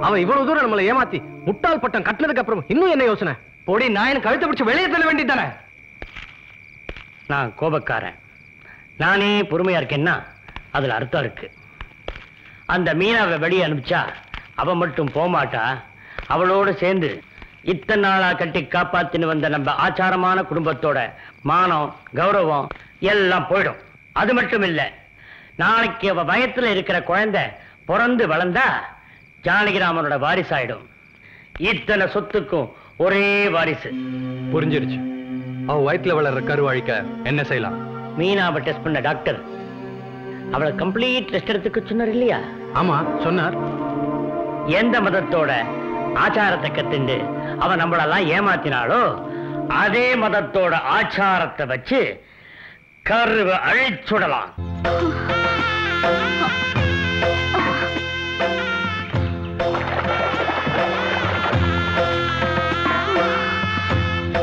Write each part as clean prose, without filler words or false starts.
அவன் இவ்வளவு தூரம் நம்மளை ஏமாத்தி முட்டாள் பட்டம் கட்டினதுக்கு அப்புறம் இன்னும் என்ன யோசனை? போடி நான் கழுத்தை பிடிச்சு வெளியே தள்ள வேண்டியதானே. நான் கோபக்காரன், நானே பொறுமையா இருக்கேன்னா அதுல அர்த்தம் இருக்கு. அந்த மீனாவை வெளியே அனுப்பிச்சா அவ மட்டும் போமாட்டா, அவளோடு சேர்ந்து இத்தனை நாளா கட்டி காப்பாத்தின்னு வந்த நம்ம ஆச்சாரமான குடும்பத்தோட மானம் கௌரவம் எல்லாம் போயிடும். அது மட்டும் இல்ல, நாளைக்கு அவ வயத்துல இருக்கிற குழந்தை பிறந்து வளர்ந்தா ஜானகிராமனோட வாரிசாயிடும். இத்தனை சொத்துக்கும் ஒரே வாரிசு. புரிஞ்சிருச்சு. அவ வயிற்றுல வளர்ற கருவாழிக்க என்ன செய்யலாம்? மீனாவை டெஸ்ட் பண்ண டாக்டர் அவளை கம்ப்ளீட் டெஸ்ட் எடுத்துக்க சொன்னார் இல்லையா? ஆமா சொன்னார். எந்த மதத்தோட ஆச்சாரத்தை கத்துண்டு அவன் நம்மளெல்லாம் ஏமாத்தினாலோ அதே மதத்தோட ஆச்சாரத்தை வச்சு கருவை அழிச்சுடலாம்.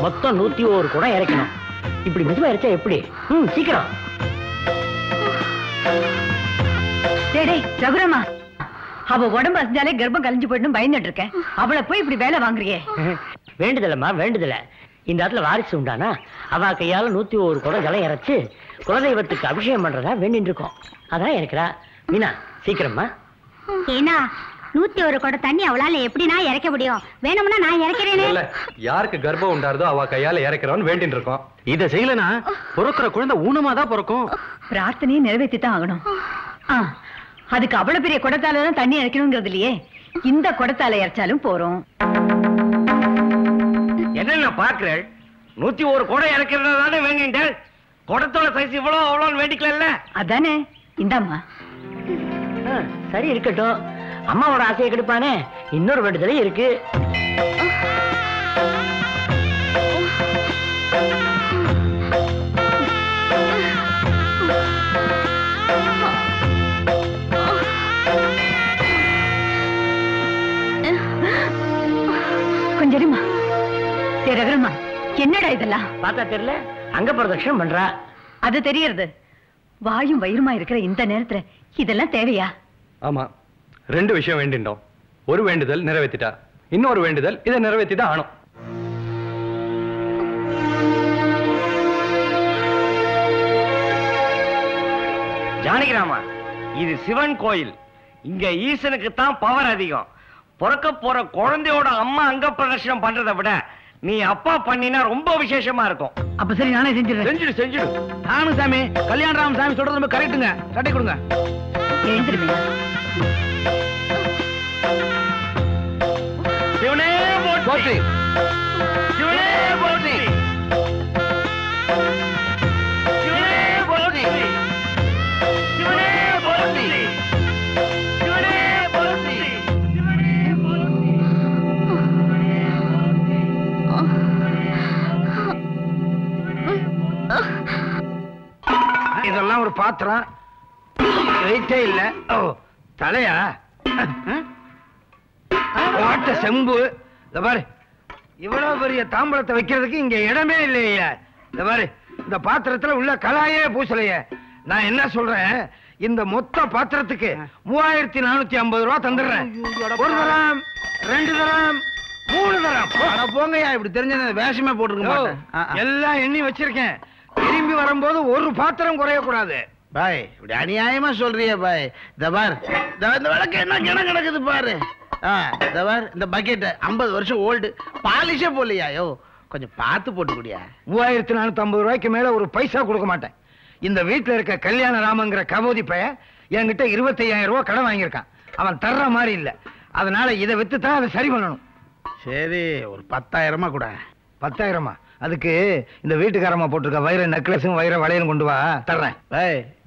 மொத்தம் 101 குடம் இறக்கணும். இப்படி மெதுவா இறைச்சா எப்படி? சீக்கிரம். ரகுராமா, அவ உடம்பு அசைஞ்சாலே கர்ப்பம் கலைஞ்சு போயிட்டு பயந்துட்டு இருக்கேன். அவளை போய் இப்படி வேலை வாங்குறியே? வேண்டுதலம்மா வேண்டுதல. இந்த இடத்துல வாரிசு உண்டானா அவ கையால 101 குடம் ஜலம் இறைச்சு குலதெய்வத்துக்கு அபிஷேகம் பண்றதா வேண்டிட்டு இருக்கோம். அதான் இருக்கிறா. மீனா சீக்கிரமா. ஏன்னா 101 குடம் தண்ணி அவளால எப்படினா இறக்க முடியும்? வேணும்னா நான் இறக்கிறேனே. யாருக்கு கர்ப்பம் உண்டாருதோ அவ கையால இறக்கிறவன் வேண்டிட்டு இருக்கோம். இத செய்யலனா பிறக்கிற குழந்தை ஊனமா தான் பிறக்கும். பிரார்த்தனையை நிறைவேற்றி தான் ஆகணும். அதுக்கு அவ்வளவு பெரிய குடத்தால தான் தண்ணி இறக்கணுங்கிறது இல்லையே, இந்த குடத்தால இறைச்சாலும் போறோம். என்ன பாக்குறேன்? 101 குடம் இறக்கிறதானே வேண்டிட்டேன். குடத்தோட சைஸ் இவ்வளவு அவ்வளவு வேண்டிக்கல. அதானே. இந்தாம்மா. சரி இருக்கட்டும். அம்மாவோட ஆசையை கெடுப்பானே, இன்னொரு வேண்டுதலே இருக்கு. கொஞ்சமா ரகுரம்மா, என்னடா இதெல்லாம்? பார்த்தா தெரியல, அங்க பிரதட்சணம் பண்றா. அது தெரியறது. வாயும் வயிறுமா இருக்கிற இந்த நேரத்துல இதெல்லாம் தேவையா? ஆமா, 2 விஷயம் வேண்டிட்டோம். ஒரு வேண்டுதல் நிறைவேற்றிட்டா, இன்னொரு வேண்டுதல் இதை நிறைவேற்றிதான் ஆனும். ஜானகிராமா, இது சிவன் கோயில். இங்க ஈசனுக்கு தான் பவர் அதிகம். பிறக்க போற குழந்தையோட அம்மா அங்க பிரதர்ஷனம் பண்றதை விட நீ அப்பா பண்ணினா ரொம்ப விசேஷமா இருக்கும். அப்ப சரி, நானே செஞ்சிடுறேன். செஞ்சிடு. நானும் சாமி, கல்யாணராம சாமி சொல்றது ரொம்ப கரெக்டுங்க. சட்டை கொடுங்க. எழுந்திருமே. சிவனே போற்றி. சிவனே போற்றி. சிவனே போற்றி. சிவனே போற்றி. சிவனே போற்றி. இதெல்லாம் ஒரு பாத்திரம், வெயிட்டே இல்ல. ஓ, தலையா? வாட்ட செம்பு. இந்த பாரு, இவ்வளவு பெரிய தாம்பளத்தை வைக்கிறதுக்கு இங்க இடமே இல்லையா? இந்த பாரு, இந்த பாத்திரத்துல உள்ள கலாயே பூசலையே. நான் என்ன சொல்றேன், இந்த மொத்த பாத்திரத்துக்கு 3450 ரூபாய் தந்துடுறேன். 1 தரம், 2 தரம், 3 தரம். போங்கய்யா, இப்படி தெரிஞ்ச வேஷமே போட்டுருக்க மாட்டேன். எல்லாம் எண்ணி வச்சிருக்கேன். திரும்பி வரும்போது ஒரு பாத்திரம் குறைய கூடாது. பாய், இப்படி அநியாயமா சொல்றிய பாய். இந்த பார், இந்த விளக்கு என்ன கிணம் கிடக்குது பாரு. இந்த பார், இந்த பக்கெட் 50 வருஷம் ஓல்டு, பாலிஷே போடலையா? கொஞ்சம் பார்த்து போட்டு கூடியா. 3450 ரூபாய்க்கு மேல ஒரு பைசா கொடுக்க மாட்டேன். இந்த வீட்டுல இருக்க கல்யாண ராமங்கிற கபோதி பையன் என்கிட்ட 25,000 ரூபாய் கடன் வாங்கியிருக்கான். அவன் தர்ற மாதிரி இல்ல. அதனால இதை வித்து தான் அதை சரி பண்ணணும். சரி, ஒரு 10,000 கூட. 10,000? அதுக்கு இந்த வீட்டுக்காரமா போட்டிருக்க வைர நெக்லஸும் வைர வளையலும் கொண்டு வா, தர்றேன்.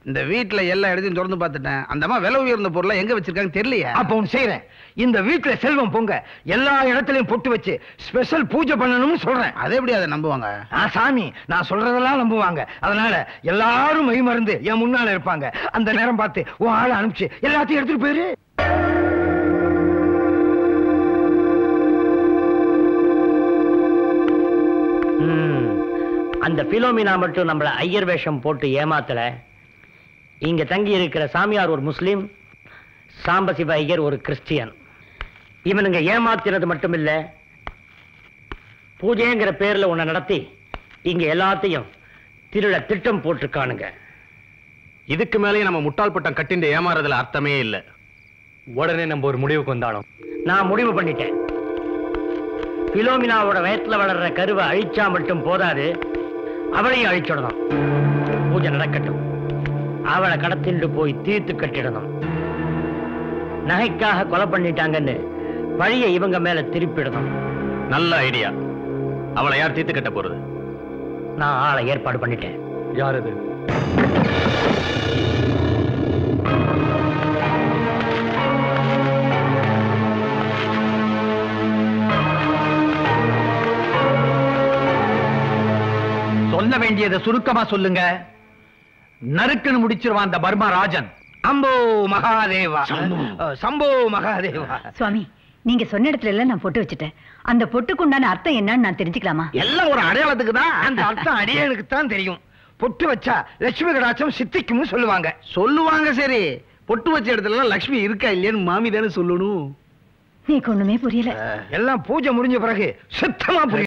இந்த வீட்டுல எல்லா இடத்தையும் திறந்து பார்த்துட்டேன். அந்த அம்மா விலை உயர்ந்த பொருளை எங்க வச்சிருக்காங்க தெரியலையா? அப்ப ஒண்ணு செய்யறேன், இந்த வீட்டுல செல்வம் பொங்க எல்லா இடத்துலயும் பொட்டு வச்சு ஸ்பெஷல் பூஜை பண்ணணும்னு சொல்றேன். அதே எப்படி அதை நம்புவாங்க? சாமி, நான் சொல்றதெல்லாம் நம்புவாங்க. அதனால எல்லாரும் மெய் மருந்து என் முன்னால இருப்பாங்க. அந்த நேரம் பார்த்து உன் ஆளை அனுப்பிச்சு எல்லாத்தையும் எடுத்துட்டு போயிரு. அந்த பிலோமினா மட்டும் நம்மள ஐயர் வேஷம் போட்டு ஏமாத்தல. இங்க தங்கி இருக்கிற சாமியார் ஒரு முஸ்லிம், சாம்பசிவ ஐயர் ஒரு கிறிஸ்டியன். இவனுங்க ஏமாத்தினது மட்டுமில்ல, பூஜைங்கிற பேர்ல உன்னை நடத்தி இங்க எல்லாத்தையும் திருட திட்டம் போட்டிருக்கானுங்க. இதுக்கு மேலேயே நம்ம முட்டாள்பட்டம் கட்டிண்டு ஏமாறதுல அர்த்தமே இல்லை. உடனே நம்ம ஒரு முடிவுக்கு வந்தாலும். நான் முடிவு பண்ணிட்டேன். பிலோமினாவோட வயத்துல வளர்ற கருவை அழிச்சா மட்டும் போதாது, அவளையும் அழிச்சிடணும். பூஜை நடக்கட்டும். அவளை கடத்திட்டு போய் தீர்த்து கட்டிடணும். நகைக்காக கொலை பண்ணிட்டாங்கன்னு பழிய இவங்க மேல திருப்பிடணும். நல்ல ஐடியா. அவளை யார் தீர்த்து கட்ட போறது? நான் ஆளை ஏற்பாடு பண்ணிட்டேன். யார் அது? சொல்ல வேண்டியதை சுருக்கமா சொல்லுங்க. நறுக்குன்னு முடிச்சிருவான் அந்த பர்மா ராஜன். அம்போ மகாதேவா, சம்போ மகாதேவா. சுவாமி, நீங்க சொன்ன இடத்துல எல்லாம் நான் பொட்டு வச்சுட்டேன். அந்த பொட்டுக்கு உண்டான அர்த்தம் என்னன்னு நான் தெரிஞ்சுக்கலாமா? எல்லாம் ஒரு அடையாளத்துக்கு தான். அந்த அர்த்தம் அடியனுக்கு தான் தெரியும். பொட்டு வச்சா லட்சுமி கடாட்சம் சித்திக்கும் சொல்லுவாங்க. சொல்லுவாங்க. சரி, பொட்டு வச்ச இடத்துல லட்சுமி இருக்கா இல்லையான்னு மாமி தானே சொல்லணும். நீ ஒண்ணுமே புரியல. எல்லாம் பூஜை முடிஞ்ச பிறகு சுத்தமா புரியும்.